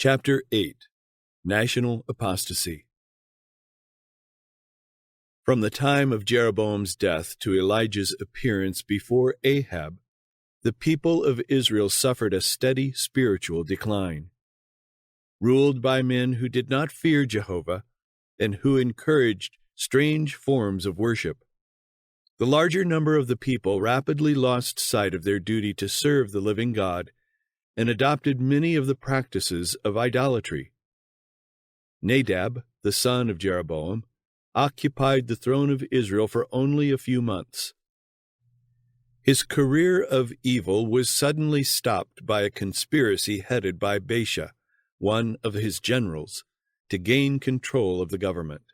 Chapter 8. National Apostasy. From the time of Jeroboam's death to Elijah's appearance before Ahab, the people of Israel suffered a steady spiritual decline. Ruled by men who did not fear Jehovah and who encouraged strange forms of worship, the larger number of the people rapidly lost sight of their duty to serve the living God and adopted many of the practices of idolatry. Nadab, the son of Jeroboam, occupied the throne of Israel for only a few months. His career of evil was suddenly stopped by a conspiracy headed by Baasha, one of his generals, to gain control of the government.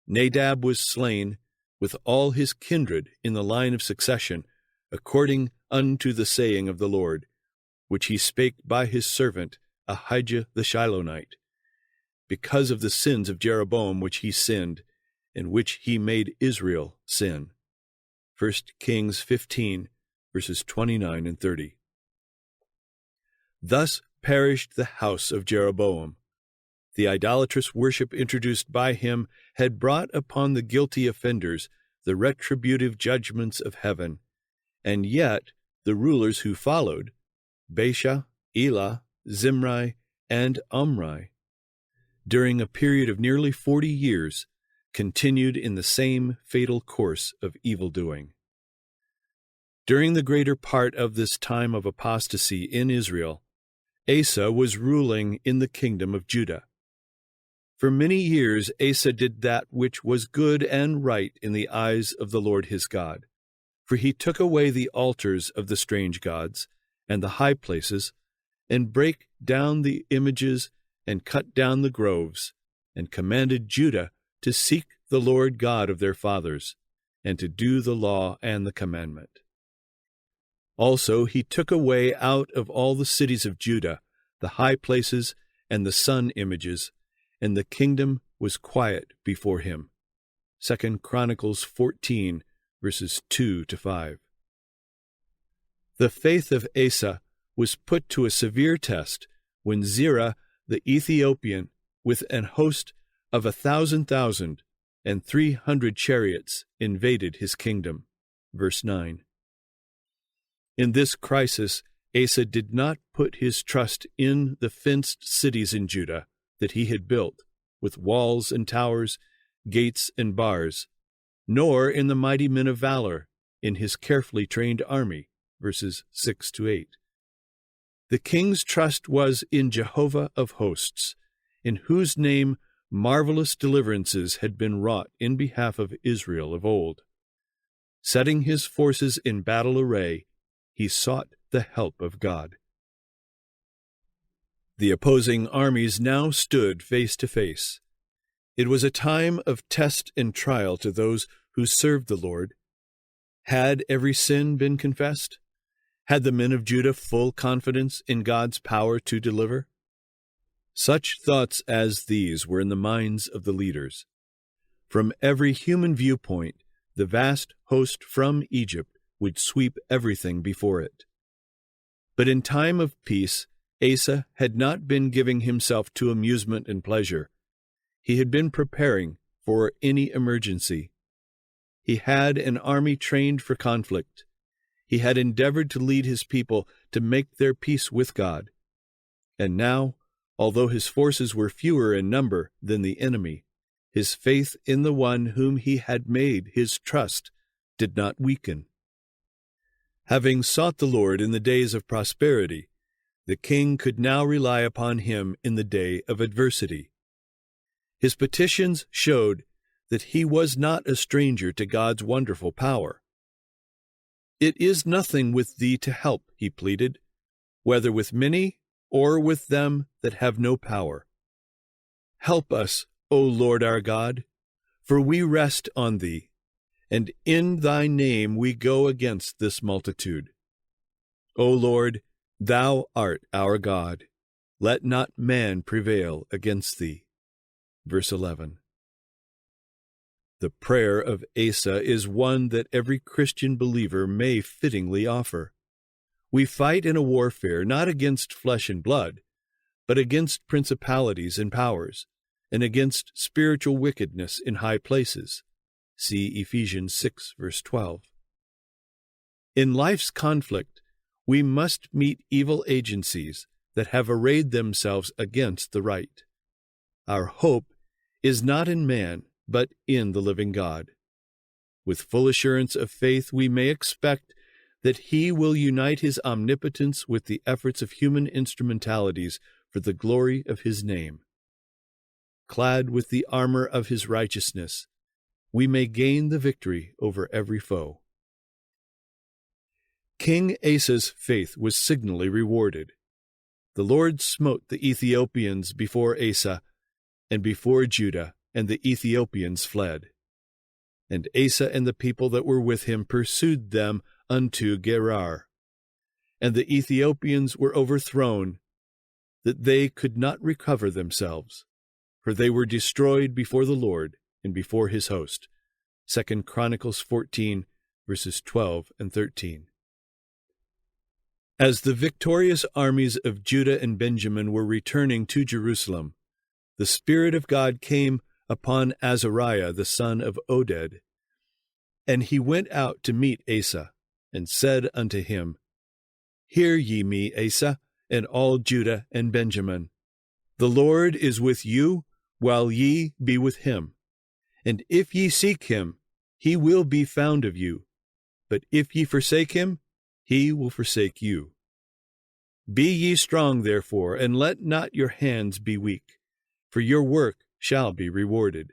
Nadab was slain with all his kindred in the line of succession, according unto the saying of the Lord, which he spake by his servant Ahijah the Shilonite, because of the sins of Jeroboam which he sinned, and which he made Israel sin. 1 Kings 15, verses 29 and 30. Thus perished the house of Jeroboam. The idolatrous worship introduced by him had brought upon the guilty offenders the retributive judgments of heaven, and yet the rulers who followed, Baasha, Elah, Zimri, and Omri, during a period of nearly 40 years, continued in the same fatal course of evil-doing. During the greater part of this time of apostasy in Israel, Asa was ruling in the kingdom of Judah. For many years Asa did that which was good and right in the eyes of the Lord his God, for he took away the altars of the strange gods and the high places, and brake down the images, and cut down the groves, and commanded Judah to seek the Lord God of their fathers, and to do the law and the commandment. Also he took away out of all the cities of Judah the high places and the sun images, and the kingdom was quiet before him. 2 Chronicles 14, verses 2 to 5. The faith of Asa was put to a severe test when Zerah the Ethiopian, with an host of 1,000,000 and 300 chariots, invaded his kingdom. Verse 9. In this crisis, Asa did not put his trust in the fenced cities in Judah that he had built, with walls and towers, gates and bars, nor in the mighty men of valor, in his carefully trained army. Verses 6 to 8. The king's trust was in Jehovah of hosts, in whose name marvelous deliverances had been wrought in behalf of Israel of old. Setting his forces in battle array, he sought the help of God. The opposing armies now stood face to face. It was a time of test and trial to those who served the Lord. Had every sin been confessed? Had the men of Judah full confidence in God's power to deliver? Such thoughts as these were in the minds of the leaders. From every human viewpoint, the vast host from Egypt would sweep everything before it. But in time of peace, Asa had not been giving himself to amusement and pleasure. He had been preparing for any emergency. He had an army trained for conflict. He had endeavored to lead his people to make their peace with God. And now, although his forces were fewer in number than the enemy, his faith in the one whom he had made his trust did not weaken. Having sought the Lord in the days of prosperity, the king could now rely upon him in the day of adversity. His petitions showed that he was not a stranger to God's wonderful power. "It is nothing with thee to help," he pleaded, "whether with many or with them that have no power. Help us, O Lord our God, for we rest on thee, and in thy name we go against this multitude. O Lord, thou art our God. Let not man prevail against thee." Verse 11. The prayer of Asa is one that every Christian believer may fittingly offer. We fight in a warfare not against flesh and blood, but against principalities and powers, and against spiritual wickedness in high places. See Ephesians 6, verse 12. In life's conflict, we must meet evil agencies that have arrayed themselves against the right. Our hope is not in man, but in the living God. With full assurance of faith, we may expect that He will unite His omnipotence with the efforts of human instrumentalities for the glory of His name. Clad with the armor of His righteousness, we may gain the victory over every foe. King Asa's faith was signally rewarded. The Lord smote the Ethiopians before Asa and before Judah, and the Ethiopians fled. And Asa and the people that were with him pursued them unto Gerar. And the Ethiopians were overthrown, that they could not recover themselves, for they were destroyed before the Lord and before His host. 2 Chronicles 14, verses 12 and 13. As the victorious armies of Judah and Benjamin were returning to Jerusalem, the Spirit of God came upon Azariah the son of Oded, and he went out to meet Asa, and said unto him, Hear ye me, Asa, and all Judah and Benjamin. The Lord is with you, while ye be with him. And if ye seek him, he will be found of you. But if ye forsake him, he will forsake you. Be ye strong, therefore, and let not your hands be weak, for your work shall be rewarded.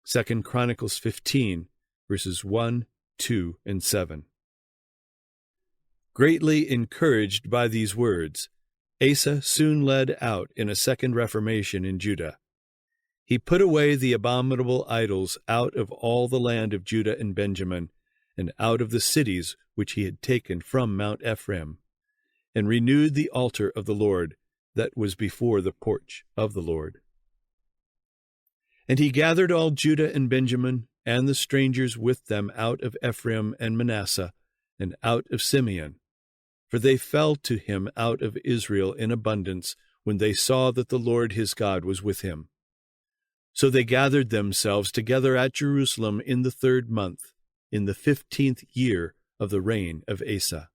2 Chronicles 15, verses 1, 2, and 7. Greatly encouraged by these words, Asa soon led out in a second reformation in Judah. He put away the abominable idols out of all the land of Judah and Benjamin, and out of the cities which he had taken from Mount Ephraim, and renewed the altar of the Lord that was before the porch of the Lord. And he gathered all Judah and Benjamin, and the strangers with them out of Ephraim and Manasseh, and out of Simeon, for they fell to him out of Israel in abundance, when they saw that the Lord his God was with him. So they gathered themselves together at Jerusalem in the 3rd month, in the 15th year of the reign of Asa.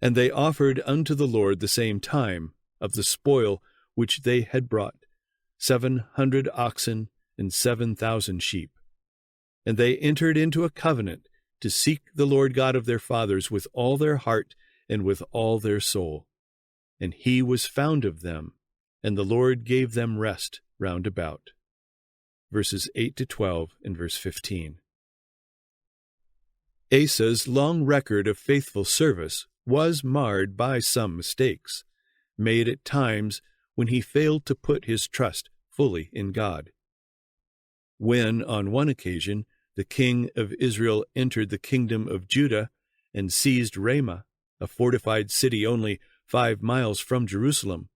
And they offered unto the Lord the same time of the spoil which they had brought, 700 oxen and 7,000 sheep. And they entered into a covenant to seek the Lord God of their fathers with all their heart and with all their soul. And he was found of them, and the Lord gave them rest round about. Verses 8 to 12 and verse 15. Asa's long record of faithful service was marred by some mistakes, made at times when he failed to put his trust fully in God. When, on one occasion, the king of Israel entered the kingdom of Judah and seized Ramah, a fortified city only 5 miles from Jerusalem,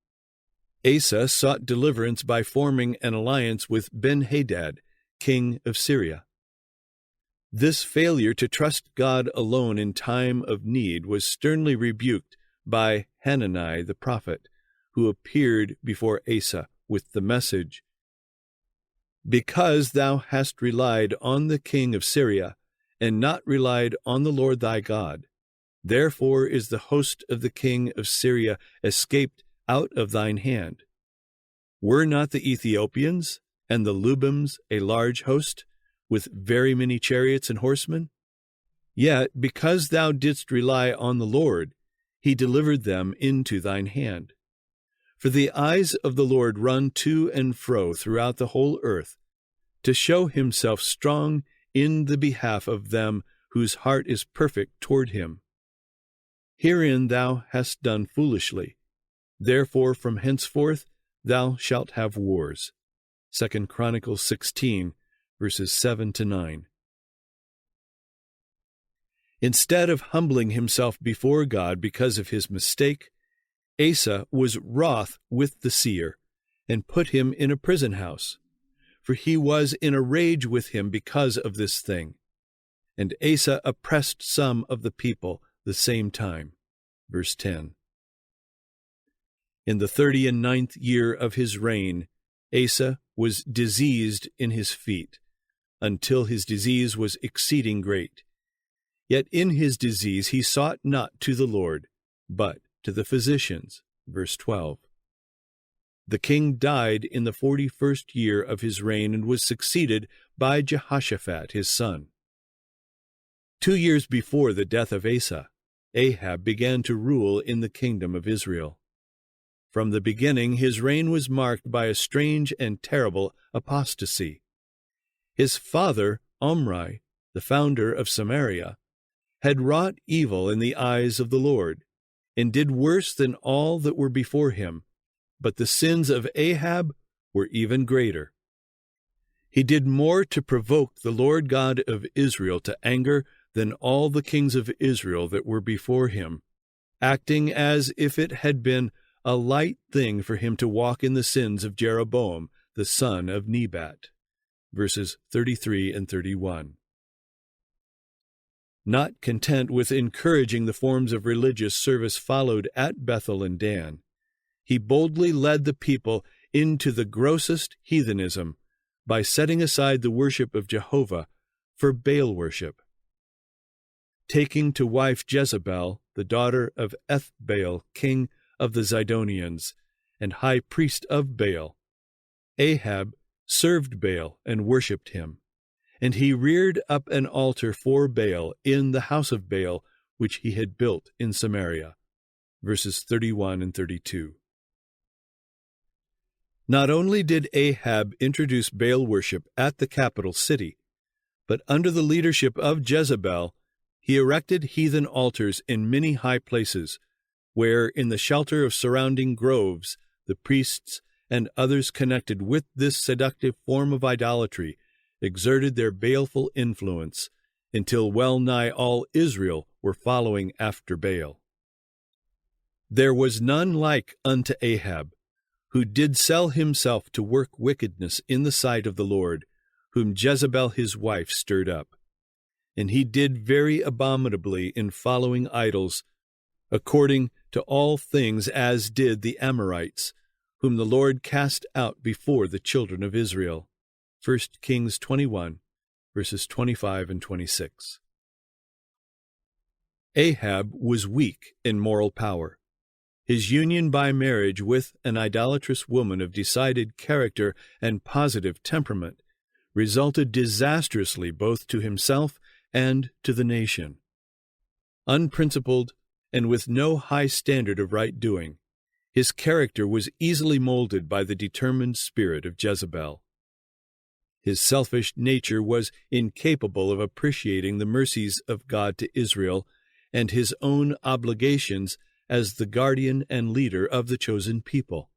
Asa sought deliverance by forming an alliance with Ben-Hadad, king of Syria. This failure to trust God alone in time of need was sternly rebuked by Hanani the prophet, who appeared before Asa with the message, Because thou hast relied on the king of Syria, and not relied on the Lord thy God, therefore is the host of the king of Syria escaped out of thine hand. Were not the Ethiopians and the Lubims a large host, with very many chariots and horsemen? Yet, because thou didst rely on the Lord, he delivered them into thine hand. For the eyes of the Lord run to and fro throughout the whole earth, to show himself strong in the behalf of them whose heart is perfect toward him. Herein thou hast done foolishly. Therefore from henceforth thou shalt have wars. 2 Chronicles 16, verses 7 to 9. Instead of humbling himself before God because of his mistake, Asa was wroth with the seer, and put him in a prison house, for he was in a rage with him because of this thing. And Asa oppressed some of the people the same time. Verse 10. In the 39th year of his reign, Asa was diseased in his feet, until his disease was exceeding great. Yet in his disease he sought not to the Lord, but to the physicians. Verse 12. The king died in the 41st year of his reign and was succeeded by Jehoshaphat his son. 2 years before the death of Asa, Ahab began to rule in the kingdom of Israel. From the beginning his reign was marked by a strange and terrible apostasy. His father, Omri, the founder of Samaria, had wrought evil in the eyes of the Lord, and did worse than all that were before him, but the sins of Ahab were even greater. He did more to provoke the Lord God of Israel to anger than all the kings of Israel that were before him, acting as if it had been a light thing for him to walk in the sins of Jeroboam, the son of Nebat. Verses 33 and 31. Not content with encouraging the forms of religious service followed at Bethel and Dan, he boldly led the people into the grossest heathenism by setting aside the worship of Jehovah for Baal worship. Taking to wife Jezebel, the daughter of Ethbaal, king of the Sidonians, and high priest of Baal, Ahab served Baal and worshipped him, and he reared up an altar for Baal in the house of Baal, which he had built in Samaria. Verses 31 and 32. Not only did Ahab introduce Baal worship at the capital city, but under the leadership of Jezebel, he erected heathen altars in many high places, where, in the shelter of surrounding groves, the priests and others connected with this seductive form of idolatry exerted their baleful influence, until well nigh all Israel were following after Baal. There was none like unto Ahab, who did sell himself to work wickedness in the sight of the Lord, whom Jezebel his wife stirred up. And he did very abominably in following idols, according to all things as did the Amorites, whom the Lord cast out before the children of Israel. 1 Kings 21, verses 25 and 26. Ahab was weak in moral power. His union by marriage with an idolatrous woman of decided character and positive temperament resulted disastrously both to himself and to the nation. Unprincipled and with no high standard of right doing, his character was easily molded by the determined spirit of Jezebel. His selfish nature was incapable of appreciating the mercies of God to Israel and his own obligations as the guardian and leader of the chosen people.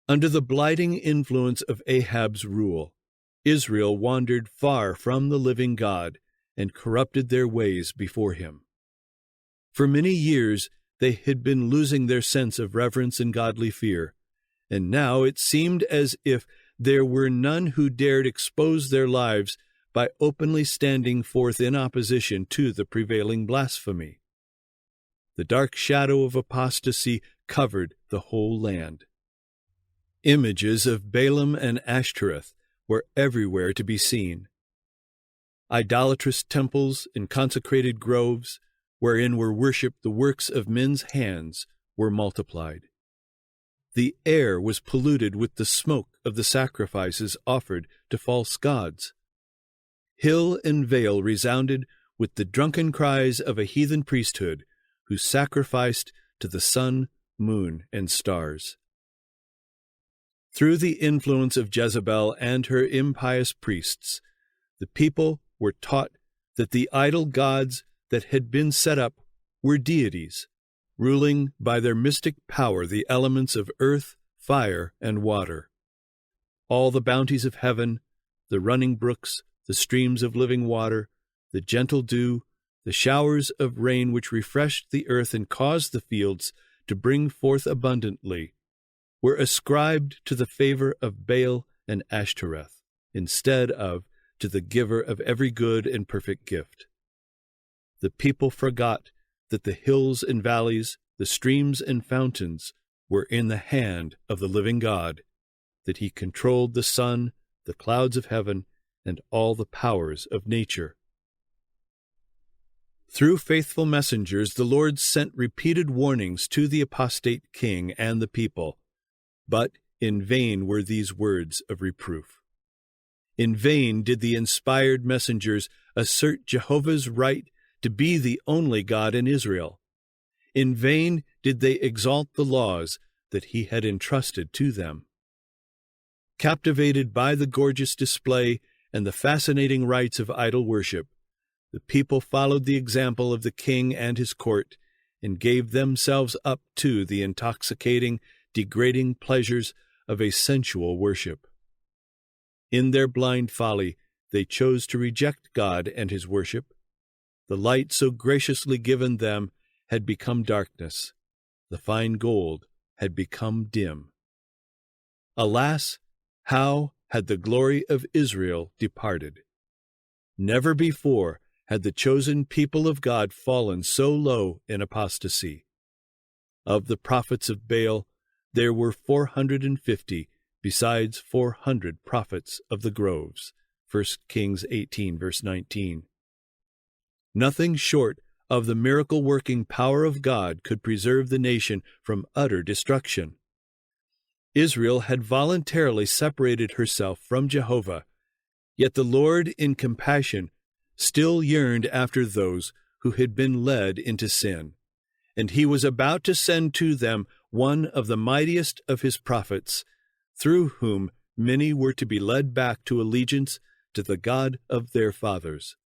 Under the blighting influence of Ahab's rule, Israel wandered far from the living God and corrupted their ways before him. For many years they had been losing their sense of reverence and godly fear, and now it seemed as if there were none who dared expose their lives by openly standing forth in opposition to the prevailing blasphemy. The dark shadow of apostasy covered the whole land. Images of Baalim and Ashtoreth were everywhere to be seen. Idolatrous temples and consecrated groves, wherein were worshipped the works of men's hands, were multiplied. The air was polluted with the smoke of the sacrifices offered to false gods. Hill and vale resounded with the drunken cries of a heathen priesthood who sacrificed to the sun, moon, and stars. Through the influence of Jezebel and her impious priests, the people were taught that the idol gods that had been set up were deities, ruling by their mystic power the elements of earth, fire, and water. All the bounties of heaven, the running brooks, the streams of living water, the gentle dew, the showers of rain which refreshed the earth and caused the fields to bring forth abundantly, were ascribed to the favor of Baal and Ashtoreth, instead of to the giver of every good and perfect gift. The people forgot that the hills and valleys, the streams and fountains, were in the hand of the living God, that he controlled the sun, the clouds of heaven, and all the powers of nature. Through faithful messengers, the Lord sent repeated warnings to the apostate king and the people, but in vain were these words of reproof. In vain did the inspired messengers assert Jehovah's right to be the only God in Israel. In vain did they exalt the laws that he had entrusted to them. Captivated by the gorgeous display and the fascinating rites of idol worship, the people followed the example of the king and his court and gave themselves up to the intoxicating, degrading pleasures of a sensual worship. In their blind folly, they chose to reject God and his worship. The light so graciously given them had become darkness. The fine gold had become dim. Alas, how had the glory of Israel departed? Never before had the chosen people of God fallen so low in apostasy. Of the prophets of Baal, there were 450, besides 400 prophets of the groves. 1 Kings 18, verse 19. Nothing short of the miracle-working power of God could preserve the nation from utter destruction. Israel had voluntarily separated herself from Jehovah, yet the Lord in compassion still yearned after those who had been led into sin, and he was about to send to them one of the mightiest of his prophets, through whom many were to be led back to allegiance to the God of their fathers.